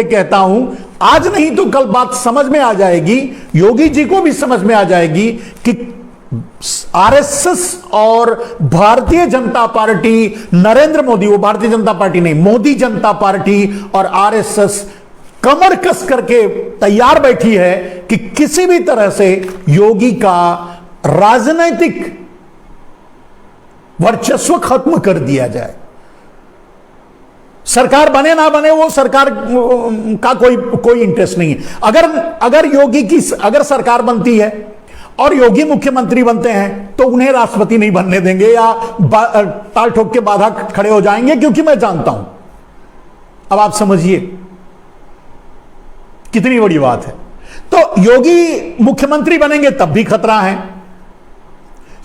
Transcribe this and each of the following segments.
कहता हूं, आज नहीं तो कल बात समझ में आ जाएगी, योगी जी को भी समझ में आ जाएगी कि आरएसएस और भारतीय जनता पार्टी, नरेंद्र मोदी, वो भारतीय जनता पार्टी नहीं, मोदी जनता पार्टी और आरएसएस कमर कस करके तैयार बैठी है कि किसी भी तरह से योगी का राजनीतिक वर्चस्व खत्म कर दिया जाए। सरकार बने ना बने वो सरकार का कोई इंटरेस्ट नहीं है। अगर योगी की अगर सरकार बनती है और योगी मुख्यमंत्री बनते हैं तो उन्हें राष्ट्रपति नहीं बनने देंगे या ताल ठोक के बाधा खड़े हो जाएंगे, क्योंकि मैं जानता हूं। अब आप समझिए कितनी बड़ी बात है। तो योगी मुख्यमंत्री बनेंगे तब भी खतरा है।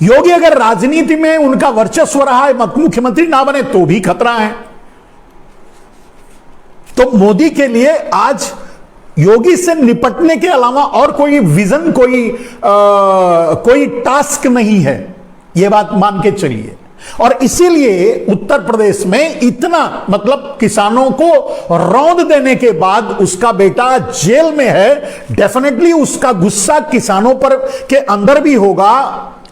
योगी अगर राजनीति में उनका वर्चस्व रहा है, मुख्यमंत्री ना बने तो भी खतरा है। तो मोदी के लिए आज योगी से निपटने के अलावा और कोई विजन, कोई टास्क नहीं है, यह बात मान के चलिए। और इसीलिए उत्तर प्रदेश में इतना, मतलब किसानों को रौंद देने के बाद उसका बेटा जेल में है, डेफिनेटली उसका गुस्सा किसानों पर के अंदर भी होगा,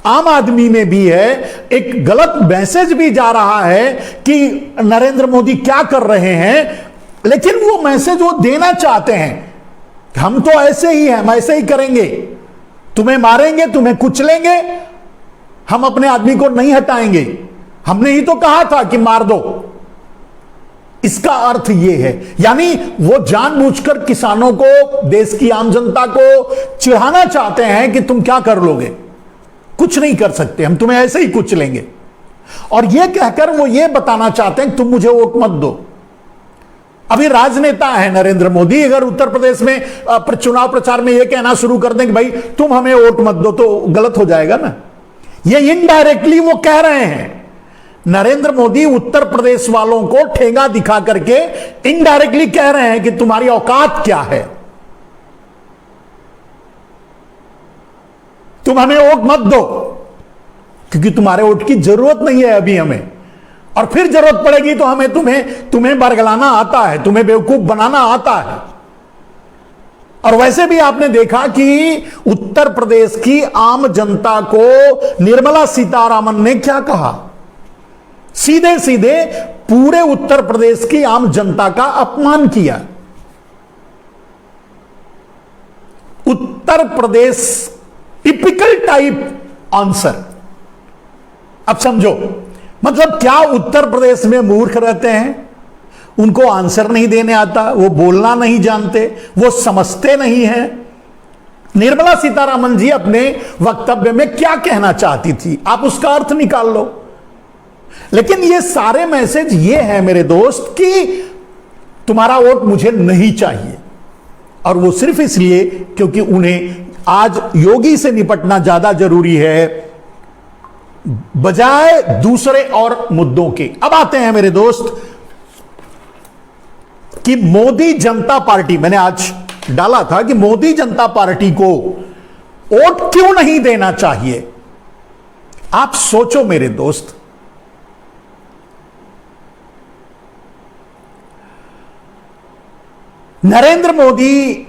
आम आदमी में भी है। एक गलत मैसेज भी जा रहा है कि नरेंद्र मोदी क्या कर रहे हैं, लेकिन वो मैसेज वो देना चाहते हैं, हम तो ऐसे ही हैं, हम ऐसे ही करेंगे, तुम्हें मारेंगे, तुम्हें कुचलेंगे, हम अपने आदमी को नहीं हटाएंगे, हमने ही तो कहा था कि मार दो। इसका अर्थ यह है, यानी वो जानबूझकर किसानों को, देश की आम जनता को चिढ़ाना चाहते हैं कि तुम क्या कर लोगे, कुछ नहीं कर सकते, हम तुम्हें ऐसे ही कुचलेंगे। और यह कहकर वो ये बताना चाहते हैं तुम मुझे वोट मत दो। अभी राजनेता है नरेंद्र मोदी, अगर उत्तर प्रदेश में चुनाव प्रचार में यह कहना शुरू कर दें कि भाई तुम हमें वोट मत दो, तो गलत हो जाएगा ना। ये इनडायरेक्टली वो कह रहे हैं, नरेंद्र मोदी उत्तर प्रदेश वालों को ठेंगा दिखा करके इनडायरेक्टली कह रहे हैं कि तुम्हारी औकात क्या है, तुम हमें वोट मत दो, क्योंकि तुम्हारे वोट की जरूरत नहीं है अभी हमें, और फिर जरूरत पड़ेगी तो हमें तुम्हें बरगलाना आता है, तुम्हें बेवकूफ बनाना आता है। और वैसे भी आपने देखा कि उत्तर प्रदेश की आम जनता को निर्मला सीतारामन ने क्या कहा, सीधे सीधे पूरे उत्तर प्रदेश की आम जनता का अपमान किया। Uttar Pradesh typical type answer. अब समझो, मतलब क्या उत्तर प्रदेश में मूर्ख रहते हैं, उनको आंसर नहीं देने आता, वो बोलना नहीं जानते, वो समझते नहीं हैं। निर्मला सीतारामन जी अपने वक्तव्य में क्या कहना चाहती थी, आप उसका अर्थ निकाल लो। लेकिन ये सारे मैसेज ये है मेरे दोस्त कि तुम्हारा वोट मुझे नहीं चाहिए, और वो सिर्फ इसलिए क्योंकि उन्हें आज योगी से निपटना ज्यादा जरूरी है बजाय दूसरे और मुद्दों के। अब आते हैं मेरे दोस्त कि मोदी जनता पार्टी, मैंने आज डाला था कि मोदी जनता पार्टी को वोट क्यों नहीं देना चाहिए। आप सोचो मेरे दोस्त, नरेंद्र मोदी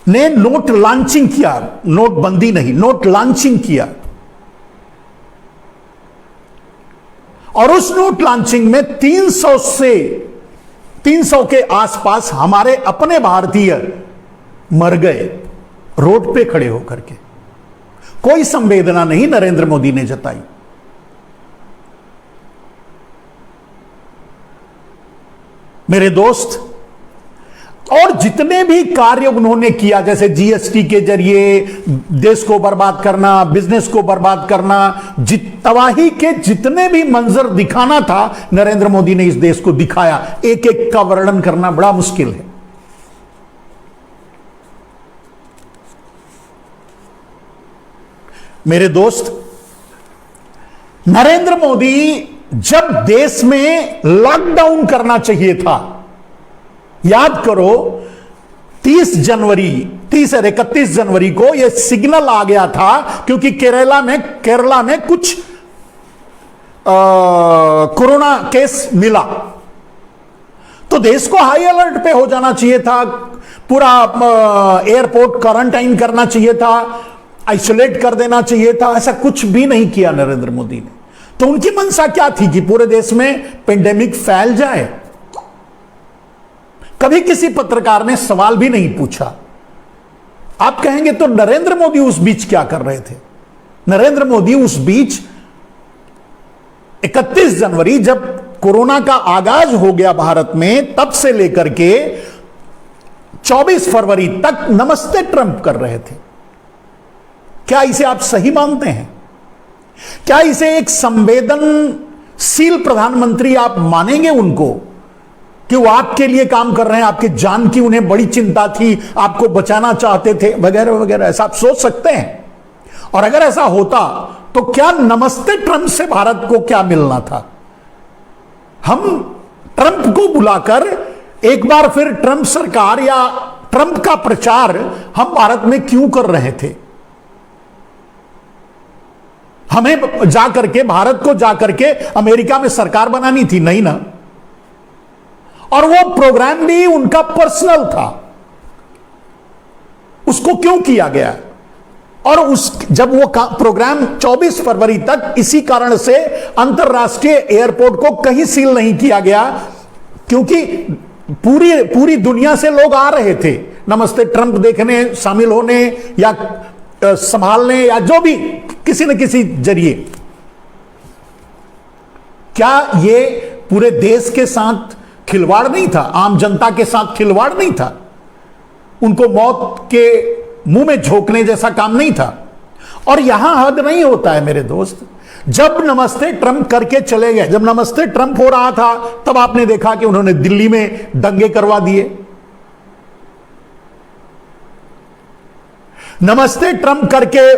ने नोट लॉन्चिंग किया, नोटबंदी नहीं, नोट लॉन्चिंग किया, और उस नोट लॉन्चिंग में 300 के आसपास हमारे अपने भारतीय मर गए रोड पे खड़े होकर के। कोई संवेदना नहीं नरेंद्र मोदी ने जताई। मेरे दोस्त, और जितने भी कार्य उन्होंने किया, जैसे जीएसटी के जरिए देश को बर्बाद करना, बिजनेस को बर्बाद करना, तबाही के जितने भी मंजर दिखाना था नरेंद्र मोदी ने इस देश को दिखाया। एक एक का वर्णन करना बड़ा मुश्किल है। मेरे दोस्त, नरेंद्र मोदी जब देश में लॉकडाउन करना चाहिए था, याद करो 31 जनवरी को यह सिग्नल आ गया था, क्योंकि केरला में कुछ कोरोना केस मिला, तो देश को हाई अलर्ट पे हो जाना चाहिए था, पूरा एयरपोर्ट क्वारंटाइन करना चाहिए था, आइसोलेट कर देना चाहिए था। ऐसा कुछ भी नहीं किया नरेंद्र मोदी ने। तो उनकी मंशा क्या थी कि पूरे देश में पेंडेमिक फैल जाए। कभी किसी पत्रकार ने सवाल भी नहीं पूछा। आप कहेंगे तो नरेंद्र मोदी उस बीच क्या कर रहे थे? नरेंद्र मोदी उस बीच 31 जनवरी जब कोरोना का आगाज हो गया भारत में, तब से लेकर के 24 फरवरी तक नमस्ते ट्रंप कर रहे थे। क्या इसे आप सही मानते हैं? क्या इसे एक संवेदनशील प्रधानमंत्री आप मानेंगे उनको कि वो आपके लिए काम कर रहे हैं, आपके जान की उन्हें बड़ी चिंता थी, आपको बचाना चाहते थे, वगैरह वगैरह? ऐसा आप सोच सकते हैं? और अगर ऐसा होता तो क्या नमस्ते ट्रंप से भारत को क्या मिलना था? हम ट्रंप को बुलाकर एक बार फिर ट्रंप सरकार या ट्रंप का प्रचार हम भारत में क्यों कर रहे थे? हमें जाकर के, भारत को जाकर के अमेरिका में सरकार बनानी थी? नहीं ना। और वो प्रोग्राम भी उनका पर्सनल था, उसको क्यों किया गया? और जब वो प्रोग्राम 24 फरवरी तक इसी कारण से अंतरराष्ट्रीय एयरपोर्ट को कहीं सील नहीं किया गया, क्योंकि पूरी दुनिया से लोग आ रहे थे नमस्ते ट्रंप देखने, शामिल होने या संभालने या जो भी किसी न किसी जरिए। क्या ये पूरे देश के साथ खिलवाड़ नहीं था? आम जनता के साथ खिलवाड़ नहीं था? उनको मौत के मुंह में झोंकने जैसा काम नहीं था? और यहां हद नहीं होता है मेरे दोस्त। जब नमस्ते ट्रंप करके चले गए, जब नमस्ते ट्रंप हो रहा था, तब आपने देखा कि उन्होंने दिल्ली में दंगे करवा दिए। नमस्ते ट्रंप करके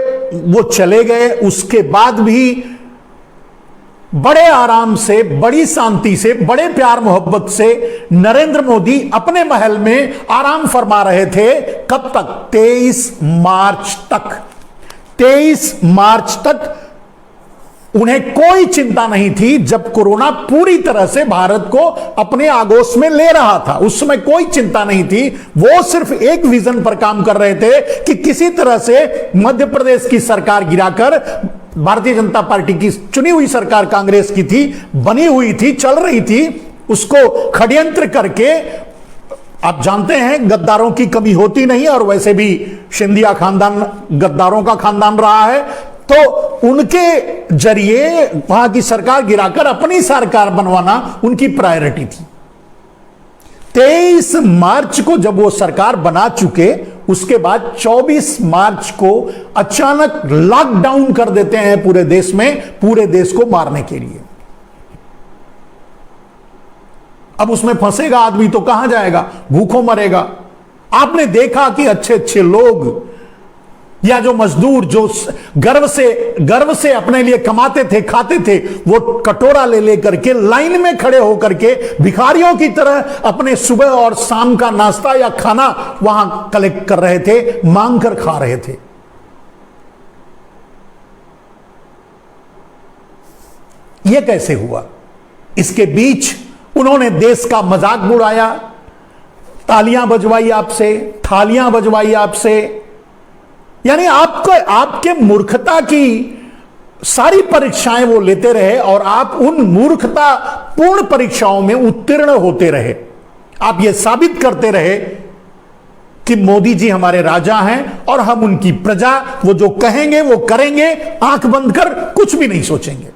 वो चले गए, उसके बाद भी बड़े आराम से, बड़ी शांति से, बड़े प्यार मोहब्बत से नरेंद्र मोदी अपने महल में आराम फरमा रहे थे। कब तक? 23 मार्च तक। 23 मार्च तक उन्हें कोई चिंता नहीं थी, जब कोरोना पूरी तरह से भारत को अपने आगोश में ले रहा था। उस समय कोई चिंता नहीं थी। वो सिर्फ एक विजन पर काम कर रहे थे कि किसी तरह से मध्य प्रदेश की सरकार गिराकर, भारतीय जनता पार्टी की चुनी हुई सरकार कांग्रेस की थी, बनी हुई थी, चल रही थी, उसको षड्यंत्र करके, आप जानते हैं गद्दारों की कमी होती नहीं, और वैसे भी सिंधिया खानदान गद्दारों का खानदान रहा है, तो उनके जरिए वहां की सरकार गिराकर अपनी सरकार बनवाना उनकी प्रायोरिटी थी। 23 मार्च को जब वो सरकार बना चुके, उसके बाद 24 मार्च को अचानक लॉकडाउन कर देते हैं पूरे देश में, पूरे देश को मारने के लिए। अब उसमें फंसेगा आदमी तो कहां जाएगा? भूखों मरेगा। आपने देखा कि अच्छे अच्छे लोग या जो मजदूर जो गर्व से अपने लिए कमाते थे, खाते थे, वो कटोरा ले लेकर के लाइन में खड़े होकर के भिखारियों की तरह अपने सुबह और शाम का नाश्ता या खाना वहां कलेक्ट कर रहे थे, मांग कर खा रहे थे। यह कैसे हुआ? इसके बीच उन्होंने देश का मजाक उड़ाया, तालियां बजवाई आपसे, थालियां बजवाई आपसे। यानी आपके मूर्खता की सारी परीक्षाएं वो लेते रहे और आप उन मूर्खता पूर्ण परीक्षाओं में उत्तीर्ण होते रहे। आप ये साबित करते रहे कि मोदी जी हमारे राजा हैं और हम उनकी प्रजा, वो जो कहेंगे वो करेंगे, आंख बंद कर कुछ भी नहीं सोचेंगे।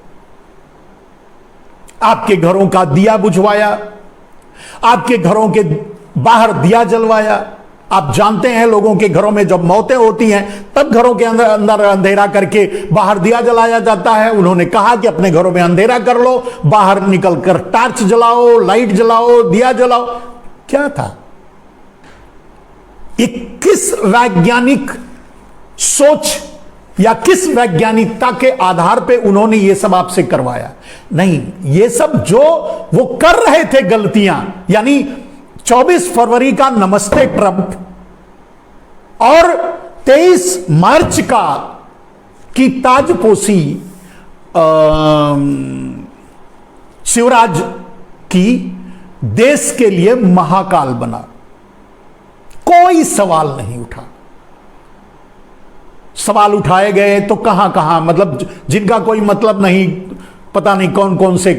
आपके घरों का दिया बुझवाया, आपके घरों के बाहर दिया जलवाया। आप जानते हैं लोगों के घरों में जब मौतें होती हैं तब घरों के अंदर अंधेरा करके बाहर दिया जलाया जाता है। उन्होंने कहा कि अपने घरों में अंधेरा कर लो, बाहर निकलकर टार्च जलाओ, लाइट जलाओ, दिया जलाओ। क्या था? किस वैज्ञानिक सोच या किस वैज्ञानिकता के आधार पे उन्होंने ये सब आपसे करवाया? नहीं, ये सब जो वो कर रहे थे गलतियां, यानी 24 फरवरी का नमस्ते ट्रंप और 23 मार्च की ताजपोशी शिवराज की, देश के लिए महाकाल बना। कोई सवाल नहीं उठा। सवाल उठाए गए तो कहां कहां, मतलब जिनका कोई मतलब नहीं, पता नहीं कौन कौन से,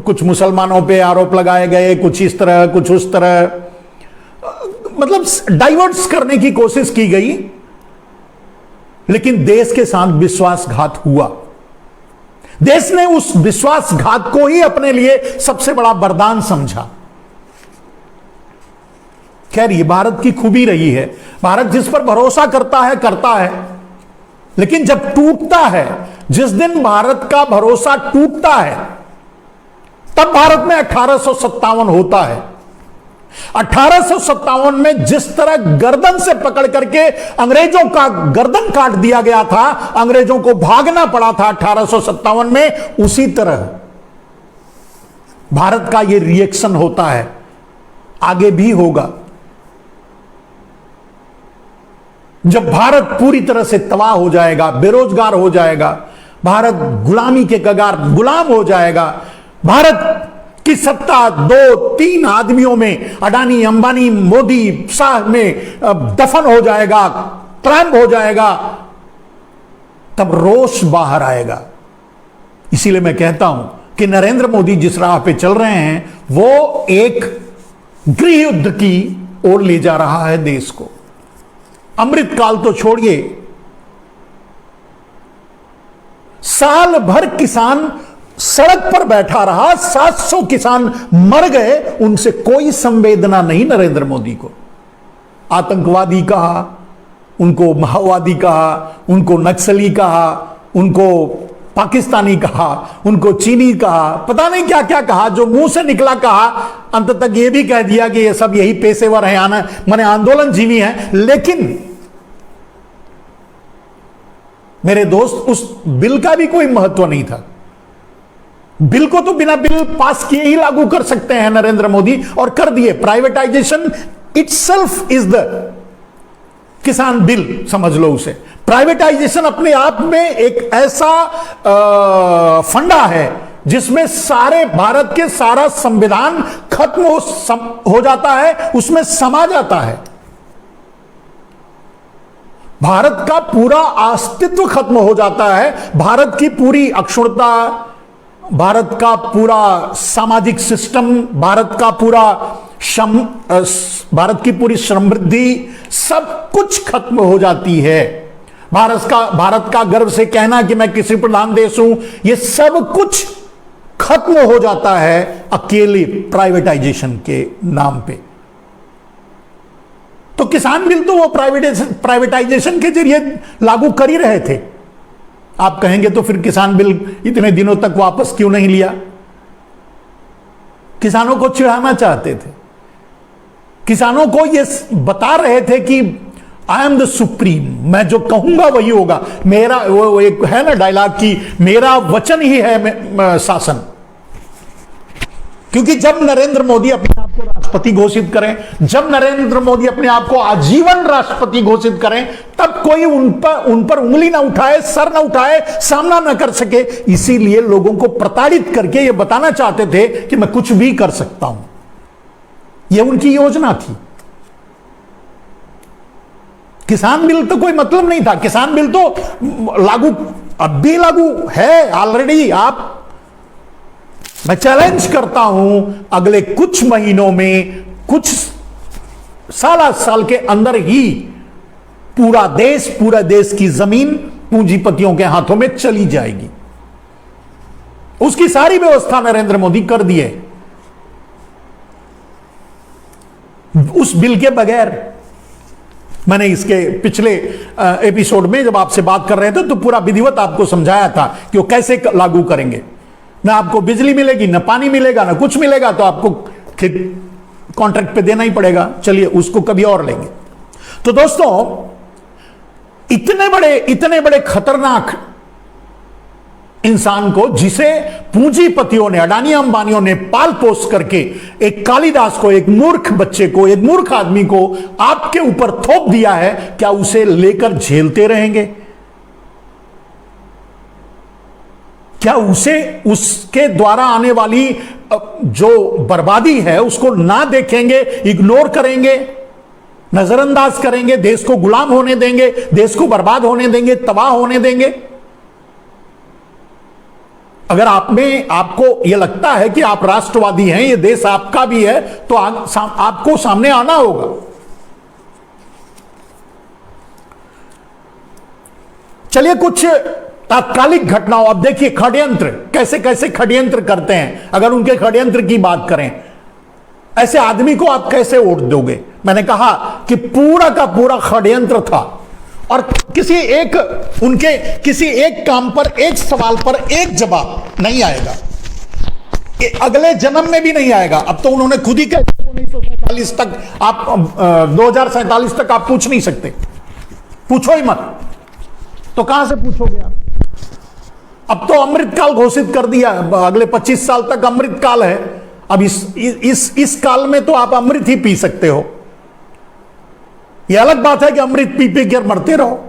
कुछ मुसलमानों पे आरोप लगाए गए, कुछ इस तरह कुछ उस तरह, मतलब डाइवर्ट्स करने की कोशिश की गई। लेकिन देश के साथ विश्वासघात हुआ। देश ने उस विश्वासघात को ही अपने लिए सबसे बड़ा वरदान समझा। खैर, ये भारत की खूबी रही है। भारत जिस पर भरोसा करता है, लेकिन जब टूटता है, जिस दिन भारत का भरोसा टूटता है, तब भारत में 1857 होता है। 1857 में जिस तरह गर्दन से पकड़ करके अंग्रेजों का गर्दन काट दिया गया था, अंग्रेजों को भागना पड़ा था 1857 में, उसी तरह भारत का यह रिएक्शन होता है, आगे भी होगा। जब भारत पूरी तरह से तबाह हो जाएगा, बेरोजगार हो जाएगा, भारत गुलामी के कगार गुलाम हो जाएगा, भारत की सत्ता 2-3 आदमियों में, अडानी, अंबानी, मोदी, शाह में दफन हो जाएगा, प्रारंभ हो जाएगा, तब रोष बाहर आएगा। इसीलिए मैं कहता हूं कि नरेंद्र मोदी जिस राह पे चल रहे हैं, वो एक गृह युद्ध की ओर ले जा रहा है देश को। अमृतकाल तो छोड़िए, साल भर किसान सड़क पर बैठा रहा, 700 किसान मर गए, उनसे कोई संवेदना नहीं नरेंद्र मोदी को। आतंकवादी कहा, उनको माओवादी कहा, उनको नक्सली कहा, उनको पाकिस्तानी कहा, उनको चीनी कहा, पता नहीं क्या क्या कहा, जो मुंह से निकला कहा। अंत तक यह भी कह दिया कि ये सब यही पेशेवर हैं, माने आंदोलन जीवी हैं। लेकिन मेरे दोस्त, उस बिल का भी कोई महत्व नहीं था। बिल को तो बिना बिल पास किए ही लागू कर सकते हैं नरेंद्र मोदी, और कर दिए। प्राइवेटाइजेशन इटसेल्फ इज द किसान बिल, समझ लो उसे। प्राइवेटाइजेशन अपने आप में एक ऐसा फंडा है जिसमें सारे भारत के सारा संविधान खत्म हो जाता है, उसमें समा जाता है। भारत का पूरा अस्तित्व खत्म हो जाता है, भारत की पूरी अक्षुण्णता, भारत का पूरा सामाजिक सिस्टम, भारत की पूरी समृद्धि, सब कुछ खत्म हो जाती है। भारत का गर्व से कहना कि मैं कृषि प्रधान देश हूं, यह सब कुछ खत्म हो जाता है अकेले प्राइवेटाइजेशन के नाम पे। तो किसान बिल तो वो प्राइवेटाइजेशन के जरिए लागू कर ही रहे थे। आप कहेंगे तो फिर किसान बिल इतने दिनों तक वापस क्यों नहीं लिया? किसानों को चिढ़ाना चाहते थे, किसानों को ये बता रहे थे कि आई एम द सुप्रीम, मैं जो कहूंगा वही होगा। मेरा वो एक है ना डायलॉग कि मेरा वचन ही है शासन। क्योंकि जब नरेंद्र मोदी अपने आप को राष्ट्रपति घोषित करें, जब नरेंद्र मोदी अपने आप को आजीवन राष्ट्रपति घोषित करें, तब कोई उन पर उंगली ना उठाए, सर ना उठाए, सामना ना कर सके। इसीलिए लोगों को प्रताड़ित करके ये बताना चाहते थे कि मैं कुछ भी कर सकता हूं। यह उनकी योजना थी। किसान बिल तो कोई मतलब नहीं था। किसान बिल तो लागू, अब भी लागू है ऑलरेडी। मैं चैलेंज करता हूं, अगले कुछ महीनों में, कुछ साल के अंदर ही पूरा देश की जमीन पूंजीपतियों के हाथों में चली जाएगी। उसकी सारी व्यवस्था नरेंद्र मोदी कर दिए उस बिल के बगैर। मैंने इसके पिछले एपिसोड में जब आपसे बात कर रहे थे तो पूरा विधिवत आपको समझाया था कि वो कैसे लागू करेंगे। ना आपको बिजली मिलेगी, ना पानी मिलेगा, ना कुछ मिलेगा, तो आपको कॉन्ट्रैक्ट पे देना ही पड़ेगा। चलिए उसको कभी और लेंगे। तो दोस्तों, इतने बड़े खतरनाक इंसान को, जिसे पूंजीपतियों ने, अडानी अंबानियों ने पाल पोस करके एक कालिदास को, एक मूर्ख बच्चे को, एक मूर्ख आदमी को आपके ऊपर थोप दिया है, क्या उसे लेकर झेलते रहेंगे? क्या उसे उसके द्वारा आने वाली जो बर्बादी है उसको ना देखेंगे, इग्नोर करेंगे, नजरअंदाज करेंगे, देश को गुलाम होने देंगे, देश को बर्बाद होने देंगे, तबाह होने देंगे? अगर आपको यह लगता है कि आप राष्ट्रवादी हैं, यह देश आपका भी है, तो आपको सामने आना होगा। चलिए कुछ तात्कालिक घटनाओं, अब देखिए षड्यंत्र कैसे कैसे षड्यंत्र करते हैं। अगर उनके षड्यंत्र की बात करें, ऐसे आदमी को आप कैसे वोट दोगे? मैंने कहा कि पूरा का पूरा षड्यंत्र था और किसी एक काम पर, एक सवाल पर एक जवाब नहीं आएगा, अगले जन्म में भी नहीं आएगा। अब तो उन्होंने खुद ही कहा 1947 तक आप 2047 तक आप पूछ नहीं सकते, पूछो ही मत। तो कहां से पूछोगे आप? अब तो अमृतकाल घोषित कर दिया, अगले 25 साल तक अमृतकाल है। अब इस काल में तो आप अमृत ही पी सकते हो। यह अलग बात है कि अमृत पी पी कर मरते रहो।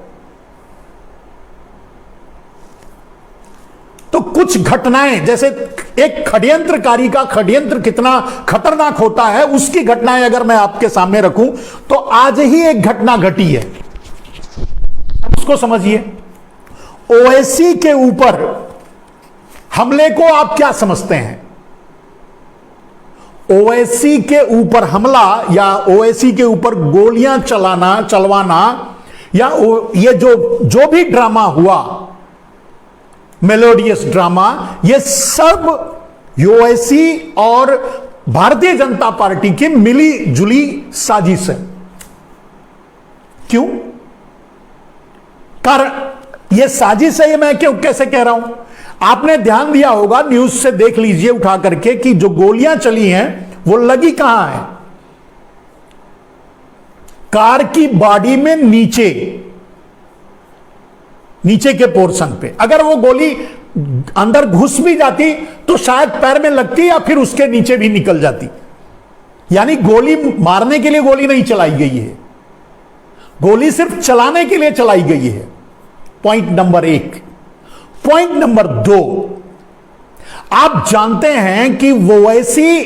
तो कुछ घटनाएं, जैसे एक षड्यंत्रकारी का षड्यंत्र कितना खतरनाक होता है, उसकी घटनाएं अगर मैं आपके सामने रखूं तो आज ही एक घटना घटी है, उसको समझिए। ओवैसी के ऊपर हमले को आप क्या समझते हैं? ओवैसी के ऊपर हमला या ओवैसी के ऊपर गोलियां चलवाना या ये जो भी ड्रामा हुआ, मेलोडियस ड्रामा, ये सब ओवैसी और भारतीय जनता पार्टी की मिली जुली साजिश है। क्यों? कारण ये साजिश है, ये मैं कैसे कह रहा हूं? आपने ध्यान दिया होगा, न्यूज से देख लीजिए उठा करके, कि जो गोलियां चली हैं वो लगी कहां है? कार की बॉडी में नीचे के पोर्शन पे। अगर वो गोली अंदर घुस भी जाती तो शायद पैर में लगती या फिर उसके नीचे भी निकल जाती। यानी गोली मारने के लिए गोली नहीं चलाई गई है, गोली सिर्फ चलाने के लिए चलाई गई है। Point number 1। पॉइंट नंबर 2, आप जानते हैं कि वो ऐसी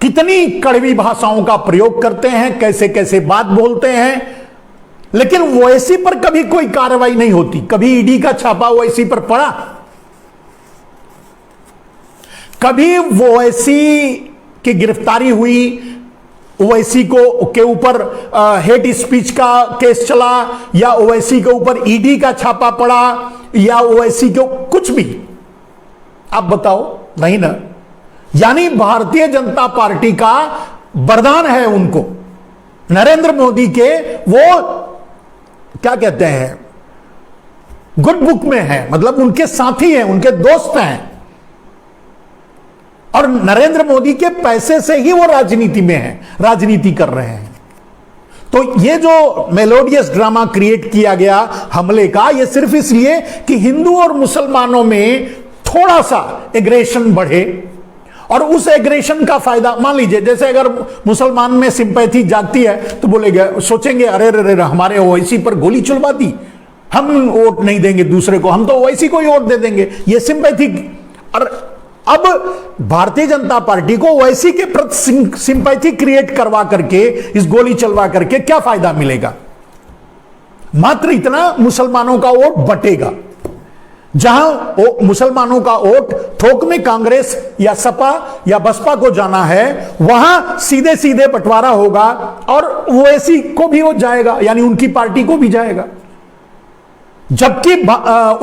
कितनी कड़वी भाषाओं का प्रयोग करते हैं, कैसे कैसे बात बोलते हैं, लेकिन ओवैसी पर कभी कोई कार्रवाई नहीं होती। कभी ईडी का छापा ओवैसी पर पड़ा? कभी ओवैसी की गिरफ्तारी हुई, ओवैसी के ऊपर हेट स्पीच का केस चला, या ओवैसी के ऊपर ईडी का छापा पड़ा, या ओवैसी को कुछ भी? आप बताओ, नहीं ना। यानी भारतीय जनता पार्टी का वरदान है उनको, नरेंद्र मोदी के, वो क्या कहते हैं, गुड बुक में है, मतलब उनके साथी हैं, उनके दोस्त हैं, और नरेंद्र मोदी के पैसे से ही वो राजनीति में है, राजनीति कर रहे हैं। तो ये जो मेलोडियस ड्रामा क्रिएट किया गया हमले का, ये सिर्फ इसलिए कि हिंदू और मुसलमानों में थोड़ा सा एग्रेशन बढ़े, और उस एग्रेशन का फायदा, मान लीजिए जैसे अगर मुसलमान में सिंपैथी जागती है तो बोलेंगे, सोचेंगे अरे रे रे हमारे ओवैसी पर गोली चलवा दी, हम वोट नहीं देंगे दूसरे को, हम तो ओवैसी को ही वोट दे देंगे। ये सिंपैथी। और अब भारतीय जनता पार्टी को ओवैसी के प्रति सिंपैथी क्रिएट करवा करके, इस गोली चलवा करके क्या फायदा मिलेगा? मात्र इतना, मुसलमानों का वोट बटेगा। जहां मुसलमानों का वोट थोक में कांग्रेस या सपा या बसपा को जाना है, वहां सीधे सीधे बंटवारा होगा और ओवैसी को भी वो जाएगा, यानी उनकी पार्टी को भी जाएगा। जबकि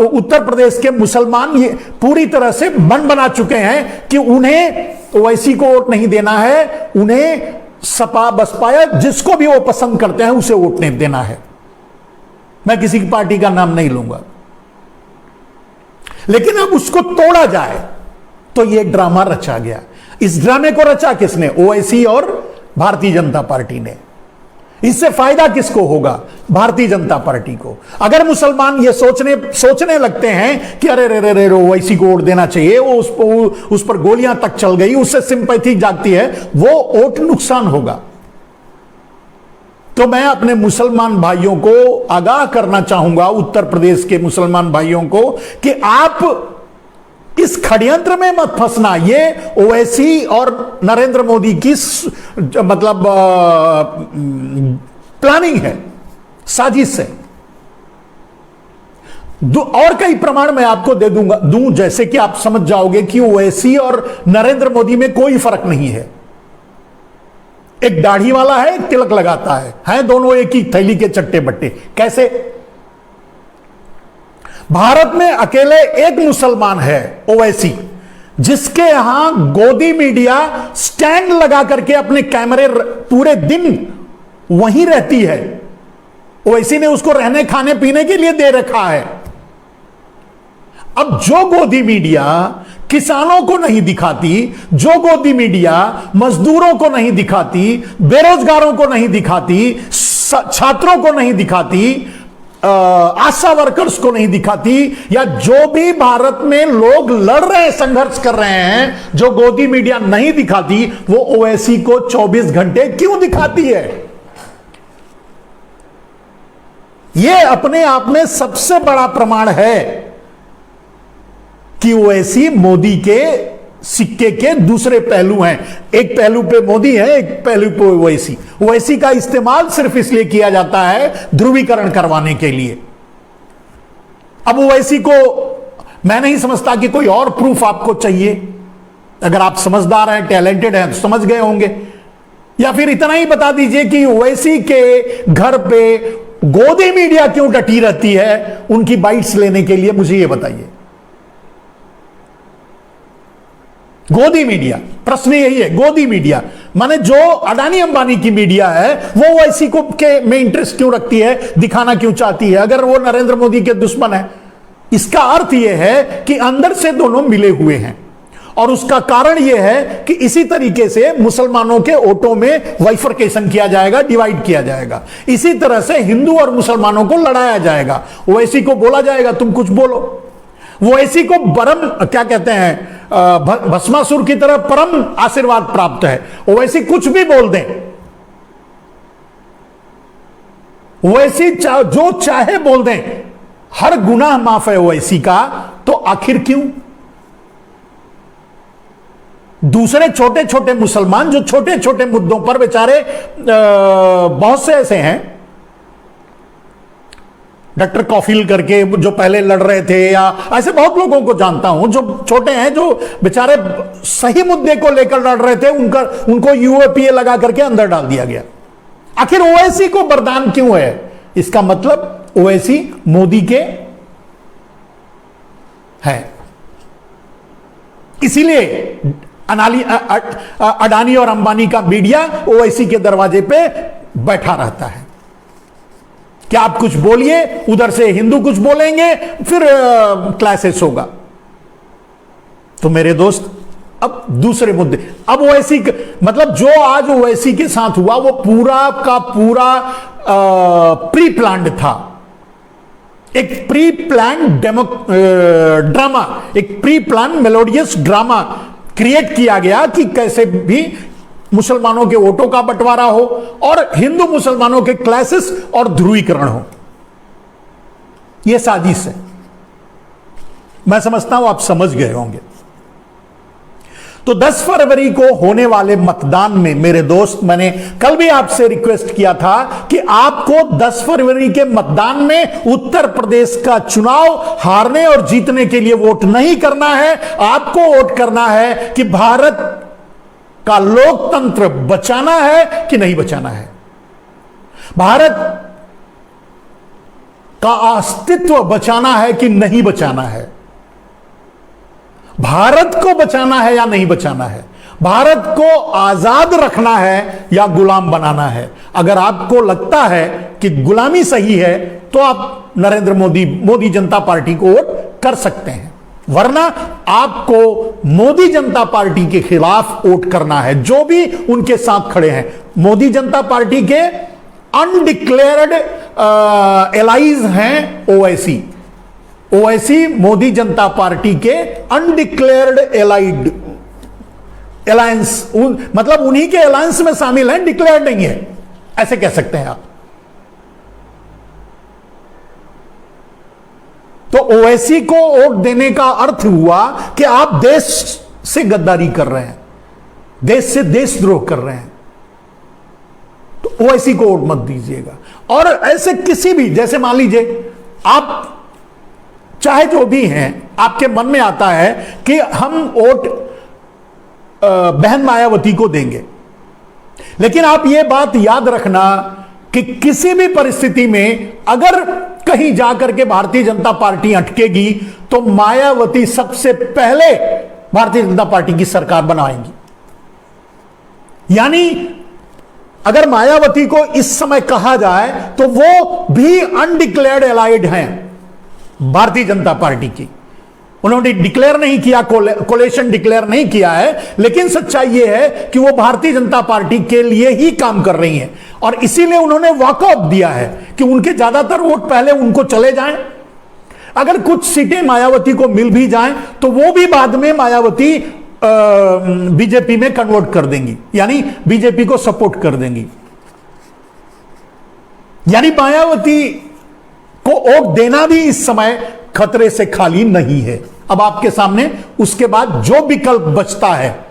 उत्तर प्रदेश के मुसलमान ये पूरी तरह से मन बना चुके हैं कि उन्हें ओवैसी को वोट नहीं देना है, उन्हें सपा बसपा या जिसको भी वो पसंद करते हैं उसे वोट नहीं देना है। मैं किसी की पार्टी का नाम नहीं लूंगा, लेकिन अब उसको तोड़ा जाए तो यह ड्रामा रचा गया। इस ड्रामे को रचा किसने? ओवैसी और भारतीय जनता पार्टी ने। इससे फायदा किसको होगा? भारतीय जनता पार्टी को। अगर मुसलमान ये सोचने लगते हैं कि अरे रे रे ओवैसी को वोट देना चाहिए, वो उस पर गोलियां तक चल गई, उससे सिंपैथी जागती है, वो वोट नुकसान होगा। तो मैं अपने मुसलमान भाइयों को आगाह करना चाहूंगा, उत्तर प्रदेश के मुसलमान भाइयों को, कि आप इस षड्यंत्र में मत फंसना। ये ओवैसी और नरेंद्र मोदी की मतलब प्लानिंग है, साजिश है। और कई प्रमाण मैं आपको दे दूं, जैसे कि आप समझ जाओगे कि ओवैसी और नरेंद्र मोदी में कोई फर्क नहीं है। एक दाढ़ी वाला है, एक तिलक लगाता है दोनों एक ही थैली के चट्टे बट्टे। कैसे? भारत में अकेले एक मुसलमान है, ओवैसी, जिसके यहां गोदी मीडिया स्टैंड लगा करके अपने कैमरे पूरे दिन वहीं रहती है। ओवैसी ने उसको रहने खाने पीने के लिए दे रखा है। अब जो गोदी मीडिया किसानों को नहीं दिखाती, जो गोदी मीडिया मजदूरों को नहीं दिखाती, बेरोजगारों को नहीं दिखाती, छात्रों को नहीं दिखाती, आशा वर्कर्स को नहीं दिखाती, या जो भी भारत में लोग लड़ रहे हैं, संघर्ष कर रहे हैं, जो गोदी मीडिया नहीं दिखाती, वो ओवैसी को 24 घंटे क्यों दिखाती है? यह अपने आप में सबसे बड़ा प्रमाण है कि ओवैसी मोदी के सिक्के के दूसरे पहलू हैं। एक पहलू पे मोदी है, एक पहलू पे ओवैसी। ओवैसी का इस्तेमाल सिर्फ इसलिए किया जाता है ध्रुवीकरण करवाने के लिए। अब ओवैसी को मैं नहीं समझता कि कोई और प्रूफ आपको चाहिए। अगर आप समझदार हैं, टैलेंटेड हैं, तो समझ गए होंगे। या फिर इतना ही बता दीजिए कि ओवैसी के घर पे गोदी मीडिया क्यों डटी रहती है उनकी बाइट्स लेने के लिए, मुझे यह बताइए। गोदी मीडिया, प्रश्न यही है। गोदी मीडिया माने जो अडानी अंबानी की मीडिया है, वो ओवैसी को के में इंटरेस्ट क्यों रखती है, दिखाना क्यों चाहती है, अगर वो नरेंद्र मोदी के दुश्मन है? इसका अर्थ यह है कि अंदर से दोनों मिले हुए हैं। और उसका कारण यह है कि इसी तरीके से मुसलमानों के वोटों में वाइफरकेशन किया जाएगा, डिवाइड किया जाएगा। इसी तरह से हिंदू और मुसलमानों को लड़ाया जाएगा। ओवैसी को बोला जाएगा तुम कुछ बोलो। ओवैसी को परम क्या कहते हैं, भस्मासुर की तरह परम आशीर्वाद प्राप्त है। ओवैसी कुछ भी बोल दें, ओवैसी जो चाहे बोल दें, हर गुनाह माफ है ओवैसी का। तो आखिर क्यों दूसरे छोटे छोटे मुसलमान जो छोटे छोटे मुद्दों पर बेचारे, बहुत से ऐसे हैं, डॉक्टर कौफिल करके जो पहले लड़ रहे थे, या ऐसे बहुत लोगों को जानता हूं जो छोटे हैं, जो बेचारे सही मुद्दे को लेकर लड़ रहे थे, उनको यूएपीए लगा करके अंदर डाल दिया गया। आखिर ओवैसी को वरदान क्यों है? इसका मतलब ओवैसी मोदी के है। इसीलिए अडानी और अंबानी का मीडिया ओवैसी के दरवाजे पे बैठा रहता है। क्या आप कुछ बोलिए, उधर से हिंदू कुछ बोलेंगे, फिर क्लासेस होगा। तो मेरे दोस्त, अब दूसरे मुद्दे, अब ओवैसी मतलब जो आज ओवैसी के साथ हुआ वो पूरा का पूरा प्री प्लान्ड था। एक प्री प्लान ड्रामा, एक pre plan melodious drama create किया गया कि कैसे भी मुसलमानों के वोटों का बंटवारा हो और हिंदू मुसलमानों के क्लासेस और ध्रुवीकरण हो। यह साजिश है। मैं समझता हूं आप समझ गए होंगे। तो 10 फरवरी को होने वाले मतदान में मेरे दोस्त, मैंने कल भी आपसे रिक्वेस्ट किया था कि आपको 10 फरवरी के मतदान में उत्तर प्रदेश का चुनाव हारने और जीतने के लिए वोट नहीं करना है। आपको वोट करना है कि भारत का लोकतंत्र बचाना है कि नहीं बचाना है, भारत का अस्तित्व बचाना है कि नहीं बचाना है, भारत को बचाना है या नहीं बचाना है, भारत को आजाद रखना है या गुलाम बनाना है। अगर आपको लगता है कि गुलामी सही है तो आप नरेंद्र मोदी जनता पार्टी को वोट कर सकते हैं, वरना आपको मोदी जनता पार्टी के खिलाफ वोट करना है, जो भी उनके साथ खड़े हैं। मोदी जनता पार्टी के अनडिक्लेयर्ड एलाइज हैं ओवैसी। ओवैसी मोदी जनता पार्टी के अनडिक्लेयर्ड अलायंस, मतलब उन्हीं के अलायंस में शामिल हैं, डिक्लेयर्ड नहीं है। ऐसे कह सकते हैं आप। तो ओवैसी को वोट देने का अर्थ हुआ कि आप देश से गद्दारी कर रहे हैं, देश से देशद्रोह कर रहे हैं, तो ओवैसी को वोट मत दीजिएगा। और ऐसे किसी भी, जैसे मान लीजिए आप चाहे जो भी हैं, आपके मन में आता है कि हम वोट बहन मायावती को देंगे, लेकिन आप यह बात याद रखना कि किसी भी परिस्थिति में अगर कहीं जाकर के भारतीय जनता पार्टी अटकेगी तो मायावती सबसे पहले भारतीय जनता पार्टी की सरकार बनाएंगी। यानी अगर मायावती को इस समय कहा जाए तो वो भी अनडिक्लेयर्ड एलाइड हैं भारतीय जनता पार्टी की। उन्होंने डिक्लेयर नहीं किया, कोलेशन डिक्लेयर नहीं किया है, लेकिन सच्चाई यह है कि वो भारतीय जनता पार्टी के लिए ही काम कर रही हैं और इसीलिए उन्होंने वॉकआउट दिया है कि उनके ज्यादातर वोट पहले उनको चले जाएं। अगर कुछ सीटें मायावती को मिल भी जाएं तो वो भी बाद में मायावती बीजेपी में कन्वर्ट कर देंगी, यानी बीजेपी को सपोर्ट कर देंगी। यानी मायावती को वोट देना भी इस समय खतरे से खाली नहीं है। अब आपके सामने उसके बाद जो विकल्प बचता है,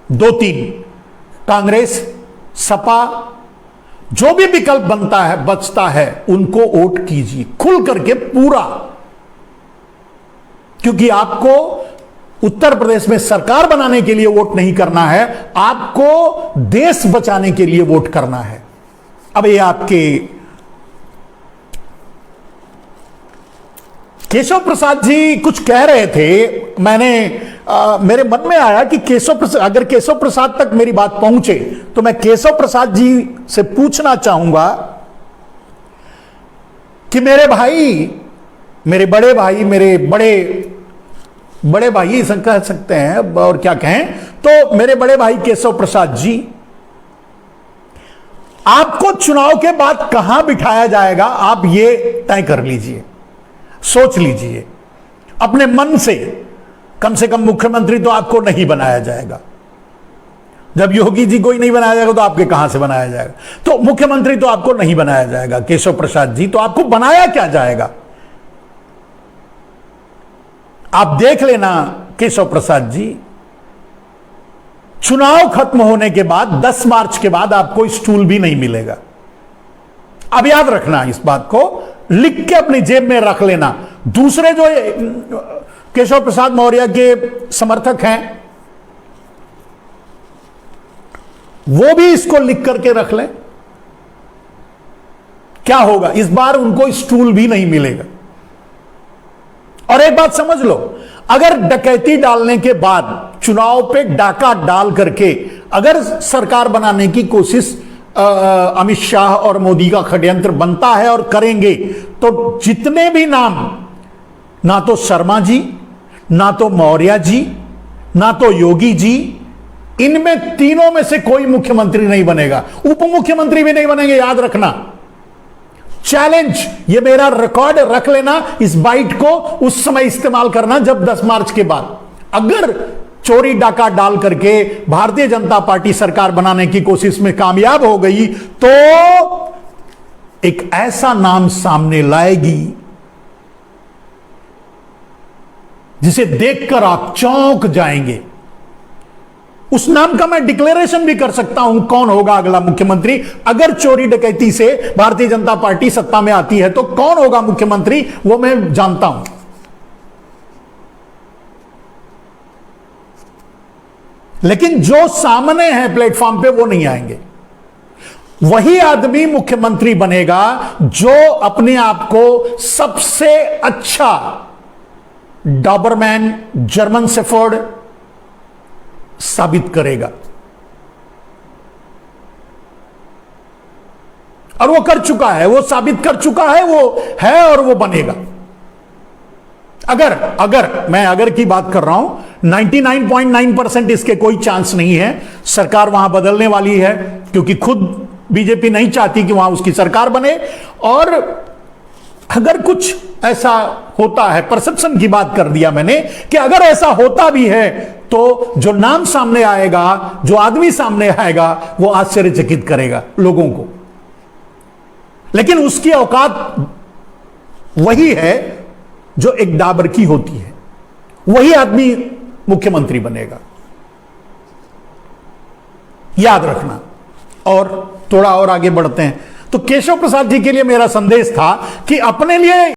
2-3, कांग्रेस, सपा, जो भी विकल्प बनता है बचता है, उनको वोट कीजिए खुल करके पूरा, क्योंकि आपको उत्तर प्रदेश में सरकार बनाने के लिए वोट नहीं करना है, आपको देश बचाने के लिए वोट करना है। अब ये आपके केशव प्रसाद जी कुछ कह रहे थे, मेरे मन में आया कि अगर केशव प्रसाद तक मेरी बात पहुंचे तो मैं केशव प्रसाद जी से पूछना चाहूंगा कि मेरे भाई, मेरे बड़े भाई, मेरे बड़े भाई ऐसा कह सकते हैं और क्या कहें, तो मेरे बड़े भाई केशव प्रसाद जी, आपको चुनाव के बाद कहां बिठाया जाएगा आप ये तय कर लीजिए, सोच लीजिए अपने मन से। कम मुख्यमंत्री तो आपको नहीं बनाया जाएगा। जब योगी जी को ही नहीं बनाया जाएगा तो आपके कहां से बनाया जाएगा? तो मुख्यमंत्री तो आपको नहीं बनाया जाएगा केशव प्रसाद जी, तो आपको बनाया क्या जाएगा? आप देख लेना केशव प्रसाद जी, चुनाव खत्म होने के बाद 10 मार्च के बाद आपको स्टूल भी नहीं मिलेगा। अब याद रखना, इस बात को लिख के अपनी जेब में रख लेना। दूसरे जो केशव प्रसाद मौर्य के समर्थक हैं वो भी इसको लिख करके रख लें। क्या होगा, इस बार उनको स्टूल भी नहीं मिलेगा। और एक बात समझ लो, अगर डकैती डालने के बाद चुनाव पे डाका डाल करके अगर सरकार बनाने की कोशिश अमित शाह और मोदी का षड्यंत्र बनता है और करेंगे, तो जितने भी नाम, ना तो शर्मा जी, ना तो मौर्य जी, ना तो योगी जी, इनमें तीनों में से कोई मुख्यमंत्री नहीं बनेगा, उप मुख्यमंत्री भी नहीं बनेंगे। याद रखना, चैलेंज, ये मेरा रिकॉर्ड रख लेना, इस बाइट को उस समय इस्तेमाल करना जब 10 मार्च के बाद अगर चोरी डाका डाल करके भारतीय जनता पार्टी सरकार बनाने की कोशिश में कामयाब हो गई तो एक ऐसा नाम सामने लाएगी जिसे देखकर आप चौंक जाएंगे। उस नाम का मैं डिक्लेरेशन भी कर सकता हूं, कौन होगा अगला मुख्यमंत्री। अगर चोरी डकैती से भारतीय जनता पार्टी सत्ता में आती है तो कौन होगा मुख्यमंत्री, वो मैं जानता हूं। लेकिन जो सामने है प्लेटफॉर्म पे वो नहीं आएंगे। वही आदमी मुख्यमंत्री बनेगा जो अपने आप को सबसे अच्छा डॉबरमैन, जर्मन शेफर्ड साबित करेगा, और वो कर चुका है, वो साबित कर चुका है, वो है और वो बनेगा। अगर की बात कर रहा हूं, 99.9% इसके कोई चांस नहीं है। सरकार वहां बदलने वाली है क्योंकि खुद बीजेपी नहीं चाहती कि वहां उसकी सरकार बने, और अगर कुछ ऐसा होता है, परसेप्शन की बात कर दिया मैंने, कि अगर ऐसा होता भी है तो जो नाम सामने आएगा, जो आदमी सामने आएगा, वो आश्चर्यचकित करेगा लोगों को। लेकिन उसकी औकात वही है जो एक डाबर की होती है, वही आदमी मुख्यमंत्री बनेगा, याद रखना। और थोड़ा और आगे बढ़ते हैं तो केशव प्रसाद जी के लिए मेरा संदेश था कि अपने लिए